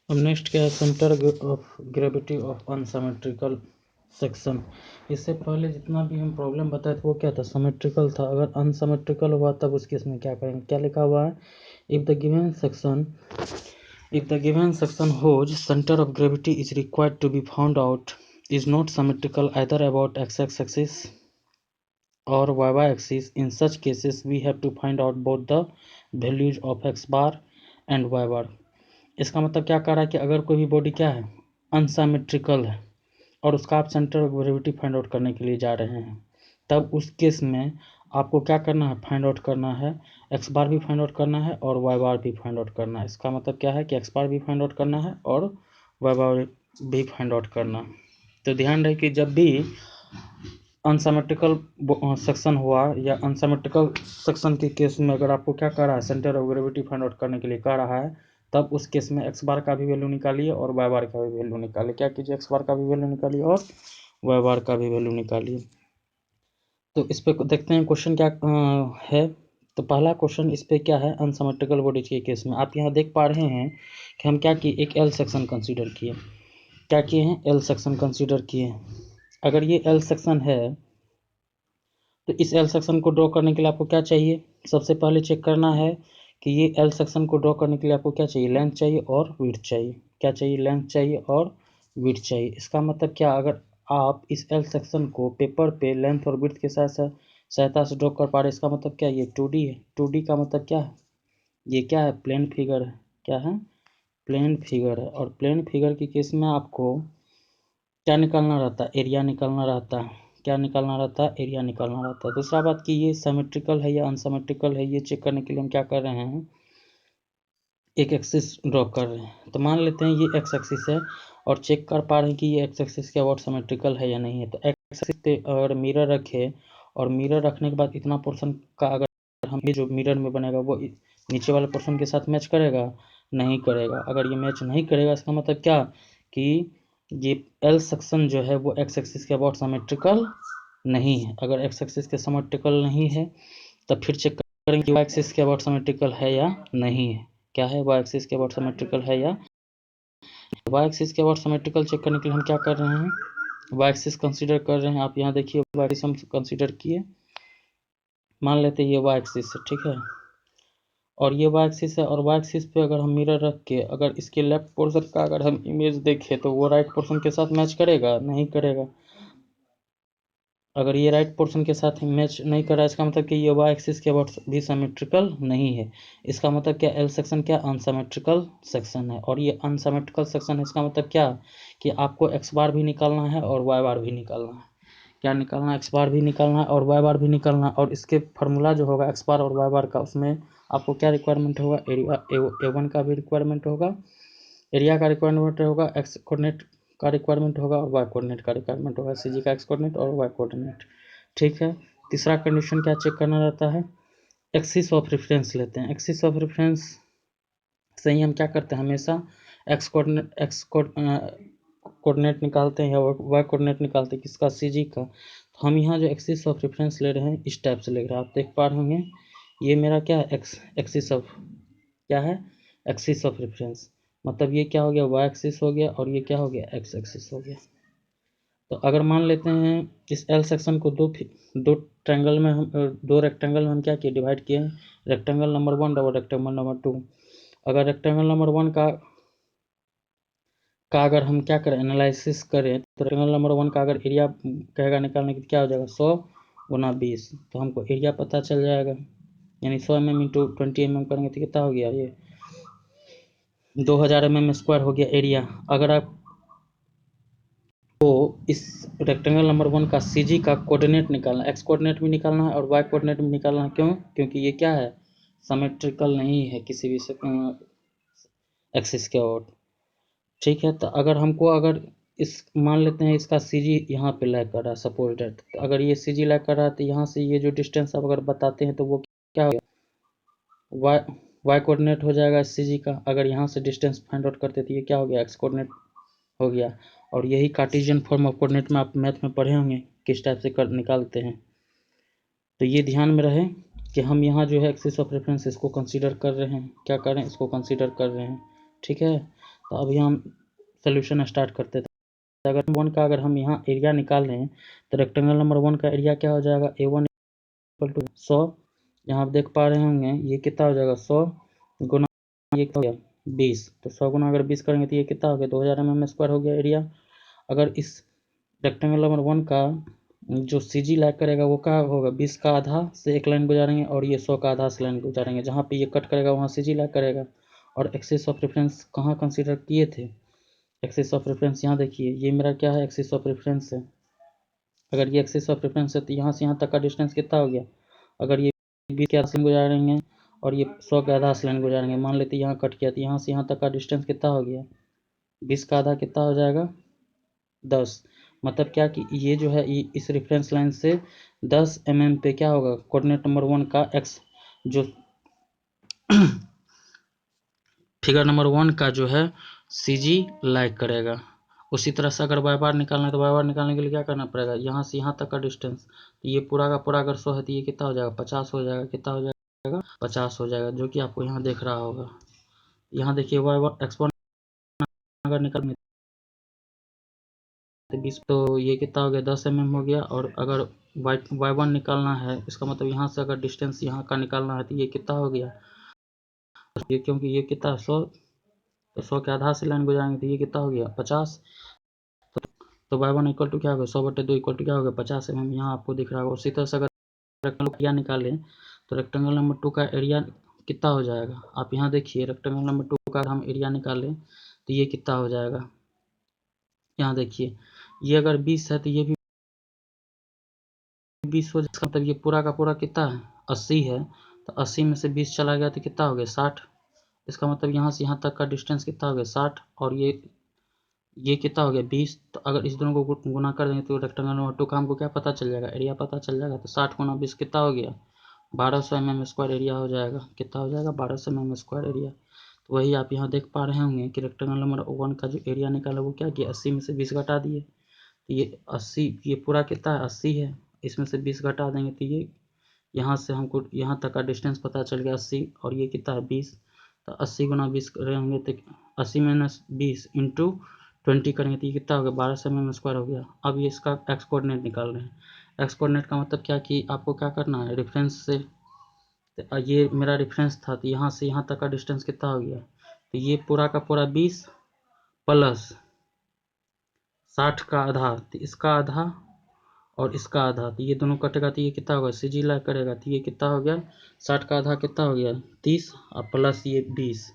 अब नेक्स्ट क्या है, centre of gravity of unsymmetrical section. इससे पहले जितना भी हम प्रॉब्लम बताए थे वो क्या था, सिमेट्रिकल था। अगर अनसिमेट्रिकल हुआ तब उस केस में क्या करेंगे, क्या लिखा हुआ है, if the given section whose center of gravity is required to be found out is not symmetrical either about x-axis or y-axis, in such cases we have to find out both the values of x bar and y bar। इसका मतलब क्या कह रहा है कि अगर कोई भी बॉडी क्या है, अनसिमेट्रिकल है और उसका आप centre of gravity find out करने के लिए जा रहे हैं, तब उस केस में आपको क्या करना है, फाइंड आउट करना है, एक्स बार भी फाइंड आउट करना है और वाई बार भी फाइंड आउट करना है। इसका मतलब क्या है कि एक्स बार भी फाइंड आउट करना है और वाई बार भी फाइंड आउट करना। तो ध्यान रहे कि जब भी अनसिमेट्रिकल सेक्शन हुआ या अनसिमेट्रिकल सेक्शन के केस में अगर आपको क्या कर रहा है, centre of gravity find out करने के लिए कह रहा है, तब उस केस में एक्स बार का भी वैल्यू निकालिए और वाई बार का भी वैल्यू निकालिए। क्या कीजिए, एक्स बार का भी वैल्यू निकालिए और वाई बार का भी वैल्यू निकालिए। तो इस पे देखते हैं क्वेश्चन क्या है। तो पहला क्वेश्चन इस पे क्या है, अनसिमेट्रिकल बॉडीज के केस में आप यहाँ देख पा रहे हैं कि हम क्या किए, एक एल सेक्शन कंसीडर किए। क्या किए हैं, एल सेक्शन कंसीडर किए। अगर ये एल सेक्शन है तो इस एल सेक्शन को ड्रॉ करने के लिए आपको क्या चाहिए, सबसे पहले चेक करना है कि ये एल सेक्शन को ड्रॉ करने के लिए आपको क्या चाहिए, लेंथ चाहिए और विड्थ चाहिए। क्या चाहिए, लेंथ चाहिए और विड्थ चाहिए। इसका मतलब क्या, अगर आप इस एल सेक्शन को पेपर पे लेंथ और विड्थ के साथ सहायता से ड्रॉ कर पा रहे, इसका मतलब क्या, ये 2D है। 2D का मतलब क्या है, ये क्या है, प्लेन फिगर है। क्या है, प्लेन फिगर है। और प्लेन फिगर के केस में आपको क्या निकालना रहता है, एरिया निकालना रहता है। क्या निकालना रहता है, एरिया निकालना रहता है। दूसरा बात कि ये सिमेट्रिकल है या अनसिमेट्रिकल है, ये चेक करने के लिए हम क्या कर रहे हैं, एक एक्सिस ड्रॉ कर रहे हैं। तो मान लेते हैं ये एक्स एक्सिस है और चेक कर पा रहे हैं कि ये एक्स एक्सिस के अबाउट सिमेट्रिकल है या नहीं है। तो एक्स एक्सिस पे अगर मिरर रखे और मिरर रखने के बाद इतना पोर्शन का अगर हम ये जो मिरर में बनेगा वो नीचे वाले पोर्शन के साथ मैच करेगा, नहीं करेगा। अगर ये मैच नहीं करेगा इसका मतलब क्या कि ये एल सेक्शन जो है वो एक्स एक्सिस के अबाउट सिमेट्रिकल नहीं है। अगर एक्स एक्सिस के सिमेट्रिकल नहीं है तब फिर चेक करेंगे कि वाई एक्सिस के अबाउट सिमेट्रिकल है या नहीं है। क्या है, वाई एक्सिस के अबाउट सिमेट्रिकल है या, वाई एक्सिस के अबाउट सिमेट्रिकल चेक करने के लिए हम क्या कर रहे हैं, वाई एक्सिस कंसीडर कर रहे हैं। आप यहाँ देखिए वाई एक्सिस हम कंसीडर किए, मान लेते हैं ये वाई एक्सिस है, ठीक है, और ये वाई एक्सिस है। और वाई एक्सिस पे अगर हम मिरर रख के अगर इसके लेफ्ट पोर्शन का अगर हम इमेज देखें तो वो राइट पोर्शन के साथ मैच करेगा, नहीं करेगा। अगर ये राइट पोर्शन के साथ मैच नहीं कर रहा है इसका मतलब कि ये वाई एक्सिस के अबाउट भी सिमेट्रिकल नहीं है। इसका मतलब क्या, एल सेक्शन क्या अनसिमेट्रिकल सेक्शन है। और ये अनसिमेट्रिकल सेक्शन है, इसका मतलब क्या कि आपको एक्स बार भी निकालना है और वाई बार भी निकालना है। क्या निकालना है, एक्स बार भी निकालना है और वाई बार भी निकालना है। और इसके फार्मूला जो होगा एक्स बार और वाई बार का, उसमें आपको क्या रिक्वायरमेंट होगा, एरिया A1 का भी रिक्वायरमेंट होगा, एरिया का रिक्वायरमेंट होगा, एक्स कोऑर्डिनेट का रिक्वायरमेंट होगा और वाई कोऑर्डिनेट का रिक्वायरमेंट होगा, सी जी का एक्स कोऑर्डिनेट और वाई कोऑर्डिनेट। ठीक है। तीसरा कंडीशन क्या चेक करना रहता है, एक्सिस ऑफ रेफरेंस लेते हैं। एक्सिस ऑफ रेफरेंस से ही हम क्या करते हैं, हमेशा एक्स कोऑर्डिनेट निकालते हैं या वाई कोऑर्डिनेट निकालते हैं, किसका, सी जी का। तो हम यहाँ जो एक्सिस ऑफ रेफरेंस ले रहे हैं इस टाइप से ले रहे हैं, आप देख पा रहे होंगे ये मेरा क्या है, एक्सिस ऑफ, क्या है, एक्सिस ऑफ रेफरेंस। मतलब ये क्या हो गया, वाई एक्सिस हो गया और ये क्या हो गया, एक्स एक्सिस हो गया। तो अगर मान लेते हैं इस एल सेक्शन को दो ट्रायंगल में हम दो रेक्टेंगल में हम क्या किए, डिवाइड किए, रेक्टेंगल नंबर 1 और रेक्टेंगल नंबर 2। अगर रेक्टेंगल नंबर 1 का अगर हम क्या करें, एनालिसिस करें, तो रेक्टेंगल नंबर 1 का अगर एरिया कहेगा निकालने की, क्या हो जाएगा, 100 गुना 20। तो हमको एरिया पता चल जाएगा, यानी 100 mm इंटू 20 mm करेंगे तो कितना हो गया, ये 2000 mm स्क्वायर हो गया एरिया। अगर आप तो इस रेक्टेंगल नंबर 1 का सी जी का कोऑर्डिनेट निकालना, एक्स कोऑर्डिनेट भी निकालना है और वाई कोऑर्डिनेट भी निकालना है। क्यों, क्योंकि ये क्या है, सिमेट्रिकल नहीं है किसी भी एक्सिस के ओर। ठीक है। तो अगर हमको अगर इस मान लेते हैं इसका सी जी यहाँ पे लैग कर रहा है, सपोज डेट, तो अगर ये सी जी लैग कर रहा है तो यहाँ से ये जो डिस्टेंस आप अगर बताते हैं तो वो क्या हो गया, वाई वाई कोऑर्डिनेट हो जाएगा सी जी का। अगर यहाँ से डिस्टेंस फाइंड आउट करते तो ये क्या हो गया, एक्स कोऑर्डिनेट हो गया। और यही कार्टेशियन फॉर्म ऑफ कोऑर्डिनेट में आप मैथ में पढ़े होंगे किस टाइप से निकालते हैं। तो ये ध्यान में रहे कि हम यहाँ जो है एक्सिस ऑफ रेफरेंस इसको कंसीडर कर रहे हैं, क्या कर रहे हैं, इसको कंसीडर कर रहे हैं। ठीक है। तो अभी हम सोल्यूशन स्टार्ट करते थे। अगर 1 का अगर हम यहाँ एरिया निकाल रहे हैं तो रेक्टेंगल नंबर 1 का एरिया क्या हो जाएगा, A1 इक्वल टू 100। यहाँ आप देख पा रहे होंगे ये कितना हो जाएगा, 100 गुना ये क्या हो गया 20। तो 100 गुना अगर 20 करेंगे तो ये कितना हो गया, 2000 mm² हो गया एरिया। अगर इस रेक्टेंगल नंबर 1 का जो CG लैग करेगा वो क्या होगा, 20 का आधा से एक लाइन गुजारेंगे और ये 100 का आधा से लाइन गुजारेंगे। जहाँ पे ये कट करेगा वहाँ CG लैग करेगा। और एक्सिस ऑफ रेफरेंस कहाँ कंसीडर किए थे, एक्सिस ऑफ रेफरेंस यहाँ देखिए, ये मेरा क्या है, एक्सिस ऑफ रेफरेंस है। अगर ये एक्सिस ऑफ रेफरेंस है तो यहाँ से यहाँ तक का डिस्टेंस कितना हो गया, अगर ये 20 के आधा से गुजारेंगे और ये 100 के आधा से लाइन गुजारेंगे, मान लेते यहाँ कट किया तो यहाँ से यहाँ तक का डिस्टेंस कितना हो गया, 20 का आधा कितना हो जाएगा 10। मतलब क्या कि ये जो है इस रेफरेंस लाइन से 10 mm पे क्या होगा, कोऑर्डिनेट नंबर 1 का एक्स जो फिगर नंबर 1 का जो है CG लाइक करेगा। उसी तरह से अगर y बार निकालना है तो y बार निकालने के लिए क्या करना पड़ेगा, यहाँ से यहाँ तक का डिस्टेंस, तो ये पूरा का पूरा अगर 100 है तो ये कितना हो जाएगा 50 हो जाएगा, कितना हो जाएगा 50 हो जाएगा, जो कि आपको यहाँ देख रहा होगा। यहाँ देखिए y एक्सपोनेंट अगर निकालेंगे तो 20, तो ये कितना हो गया 10 mm हो गया। और अगर y1 निकालना है, इसका मतलब यहाँ से अगर डिस्टेंस यहाँ का निकालना है तो ये कितना हो गया, ये क्योंकि ये कितना 100, तो 100 के आधा से लाइन गुजारेंगे तो ये कितना हो गया 50। तो y1 इक्वल टू क्या होगा 100/2 इक्वल टू क्या होगा 50 mm, यहाँ आपको दिख रहा होगा। उसी तरह से अगर रेक्टेंगल एरिया निकालें तो रेक्टेंगल नंबर 2 का एरिया कितना हो जाएगा, आप यहाँ देखिए रेक्टेंगल नंबर 2 का हम एरिया निकालें तो ये कितना हो जाएगा, यहाँ देखिए ये अगर 20 है तो ये भी 20 हो जाएगा। मतलब ये पूरा का पूरा कितना है 80 है, तो 80 में से 20 चला गया तो कितना हो गया 60। इसका मतलब यहाँ से यहाँ तक का डिस्टेंस कितना हो गया 60, और ये कितना हो गया 20। तो अगर इस दोनों को गुना कर देंगे तो रेक्टेंगल नंबर 2 का हमको क्या पता चल जाएगा, एरिया पता चल जाएगा। तो 60 गुना 20 कितना हो गया 1200 mm² एरिया हो जाएगा। कितना हो जाएगा 1200 mm² एरिया। तो वही आप यहाँ देख पा रहे होंगे कि रेक्टेंगल नंबर 1 का जो एरिया निकाला वो क्या किया 80 में से 20 घटा दिए, तो ये 80, ये पूरा कितना है 80 है, इसमें से 20 घटा देंगे तो ये यहाँ से हमको यहाँ तक का डिस्टेंस पता चल गया 80, और ये कितना है 20। तो 80 गुना 20 कर रहे होंगे तो 80 माइनस 20 इंटू 20 करेंगे तो ये कितना हो गया 1200 mm² हो गया। अब ये इसका एक्स कोऑर्डिनेट निकाल रहे हैं। एक्स कोऑर्डिनेट का मतलब क्या कि आपको क्या करना है, रेफरेंस से, तो ये मेरा रेफरेंस था तो यहाँ से यहाँ तक का डिस्टेंस कितना हो गया, तो ये पूरा का पूरा 20 प्लस 60 का आधा, तो इसका आधा और इसका आधा, तो ये दोनों कटेगा तो ये कितना होगा CG लाइक करेगा, तो ये कितना हो गया 60 का आधा कितना हो गया 30 और प्लस ये 20,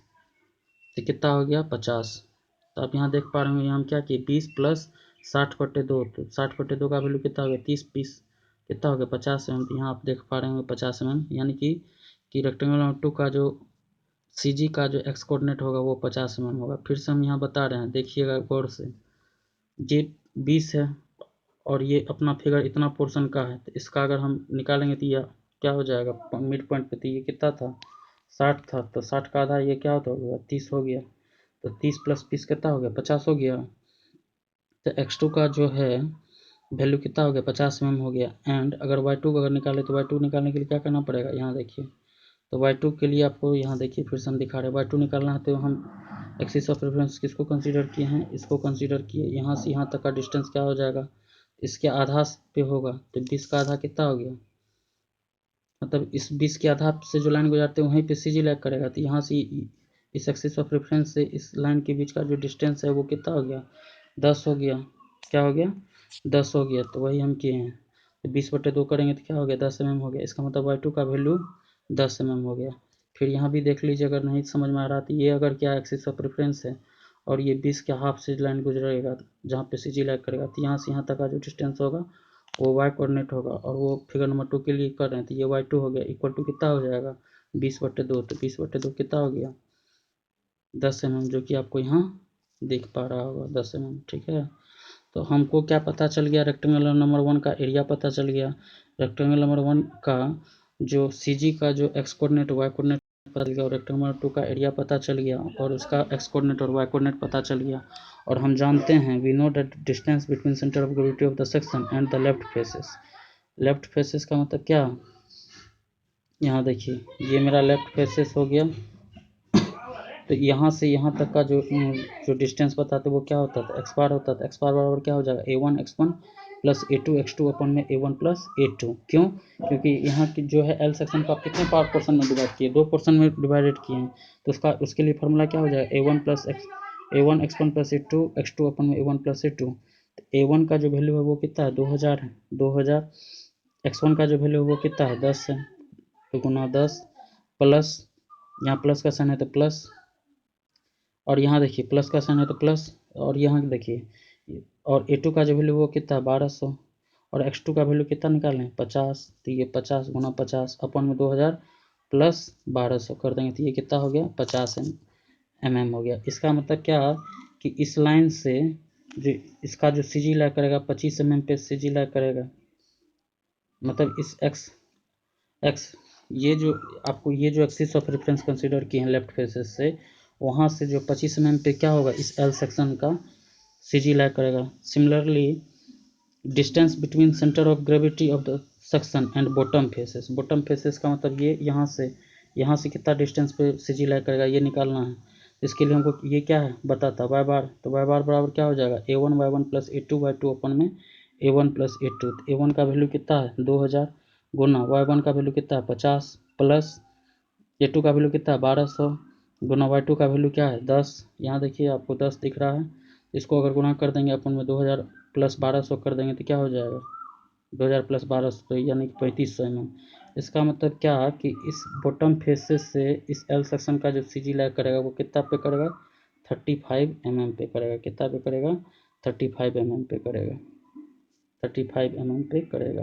तो कितना हो गया 50। तो आप यहाँ देख पा रहे होंगे, हम क्या किए 20 प्लस 60/2, तो 60/2 का वैल्यू कितना हो गया 30, 20 कितना हो गया 50 mm। तो यहाँ आप देख पा रहे होंगे 50 mm, यानी कि रेक्टेंगल नंबर 2 का जो CG का जो एक्स कोऑर्डिनेट होगा वो 50 mm होगा। फिर से हम यहाँ बता रहे हैं, देखिएगा गौर से, ये 20 है और ये अपना फिगर इतना पोर्शन का है, तो इसका अगर हम निकालेंगे तो यह क्या हो जाएगा मिड पॉइंट पे, तो ये कितना था 60 था, तो 60 का आधा ये क्या होता होगा 30 हो गया, तो 30 प्लस 20 कितना हो गया 50 हो गया। तो x2 का जो है वैल्यू कितना हो गया 50 mm हो गया। एंड अगर y2 को अगर निकाले तो y2 निकालने के लिए क्या करना पड़ेगा, यहाँ देखिए, तो y2 के लिए आपको यहाँ देखिए फिर से हम दिखा रहे हैं, y2 निकालना है तो हम एक्सिस ऑफ रेफरेंस किसको कंसीडर किए हैं, इसको कंसीडर किए। यहाँ से यहाँ तक का डिस्टेंस क्या हो जाएगा, इसके आधा पे होगा, तो 20 का आधा कितना हो गया, मतलब इस 20 के आधा से जो लाइन गुजारते हैं वहीं पे CG लैग करेगा, तो यहाँ से इस एक्सिस ऑफ रेफरेंस से इस लाइन के बीच का जो डिस्टेंस है वो कितना हो गया 10 हो गया। क्या हो गया 10 हो गया। तो वही हम किए हैं, तो 20/2 करेंगे तो क्या हो गया 10 mm हो गया। इसका मतलब y2 का वैल्यू 10 mm हो गया। फिर यहाँ भी देख लीजिए, अगर नहीं समझ में आ रहा तो ये अगर क्या एक्सिस ऑफ रेफरेंस है और ये 20 के हाफ से लाइन गुजरेगा जहाँ पे CG लैग करेगा, तो यहाँ से यहाँ तक का जो डिस्टेंस होगा वो y कोऑर्डिनेट होगा, और वो फिगर नंबर 2 के लिए कर रहे हैं, तो ये y2 हो गया इक्वल टू कितना हो जाएगा 20/2, तो 20/2 कितना हो गया 10 mm, जो कि आपको यहाँ दिख पा रहा होगा 10 mm, ठीक है। तो हमको क्या पता चल गया, रेक्टेंगल नंबर 1 का एरिया पता चल गया, रेक्टेंगल नंबर 1 का जो CG का जो एक्स कोऑर्डिनेट y कोऑर्डिनेट पता चल गया, और रेक्टेंगल नंबर 2 का एरिया पता चल गया, और उसका एक्स कोऑर्डिनेट और y कोऑर्डिनेट पता चल गया। और हम जानते हैं we know that distance between centre of gravity of the section and the left faces. Left faces का मतलब क्या, यहाँ देखिए ये मेरा लेफ्ट फेसेस हो गया, तो यहाँ से यहाँ तक का जो डिस्टेंस बताते वो क्या होता था, एक्स बार होता था। एक्स बार बराबर क्या हो जाएगा, A1 x1 plus A2 x2 अपन में A1 प्लस A2। क्यों, क्योंकि यहाँ की जो है एल सेक्शन को आप कितने पार्ट पोर्शन में डिवाइड किए, 2 पोर्शन में डिवाइडेड किए हैं। तो उसके लिए फॉर्मूला क्या हो जाएगा, A1 x1 plus A2 x2 अपन में A1 प्लस A2। तो A1 का जो वैल्यू है वो कितना है, 2000 है, 2000। x1 का जो वैल्यू है वो कितना है, 10 है, तो गुना 10 प्लस, यहाँ प्लस का साइन है तो प्लस, और यहाँ देखिए प्लस का साइन है तो प्लस, और यहाँ देखिए, और A2 का जो वैल्यू वो कितना है, 1200, और x2 का वैल्यू कितना निकालें, 50। तो ये 50 गुना 50 अपन में 2000 प्लस 1200 कर देंगे, तो ये कितना हो गया, 50 mm हो गया। इसका मतलब क्या कि इस लाइन से जो इसका जो सी जी ला करेगा 25 mm पे सी जी ला करेगा, मतलब इस एक्स ये जो आपको ये जो एक्सिस ऑफ रेफरेंस कंसीडर किए हैं लेफ्ट फेसेस से, वहाँ से जो 25 mm पे क्या होगा, इस एल सेक्शन का सी जी ला करेगा। Similarly distance between centre of gravity of the section and bottom faces का मतलब ये यहाँ से कितना डिस्टेंस पे सी जी ला करेगा ये निकालना है। इसके लिए हमको ये क्या है बताता वाई बार, तो वाई बार बराबर क्या हो जाएगा, A1 प्लस A2 अपन में A1 प्लस A2। A1 का वैल्यू कितना है, 2000 गुना Y1 का वैल्यू कितना है, 50 प्लस A2 का वैल्यू कितना है, 1200 गुना Y2 का वैल्यू क्या है, 10। यहाँ देखिए आपको 10 दिख रहा है, इसको अगर गुना कर देंगे अपन में 2000 प्लस 1200 कर देंगे तो क्या हो जाएगा, 2000 प्लस 1200 तो यानी कि 3500 mm। इसका मतलब क्या कि इस बॉटम फेसेस से इस एल सेक्शन का जो सी जी लैग करेगा वो कितना पे करेगा, 35 mm पे करेगा। कितना पे करेगा, 35 mm पे करेगा, 35 mm पे करेगा।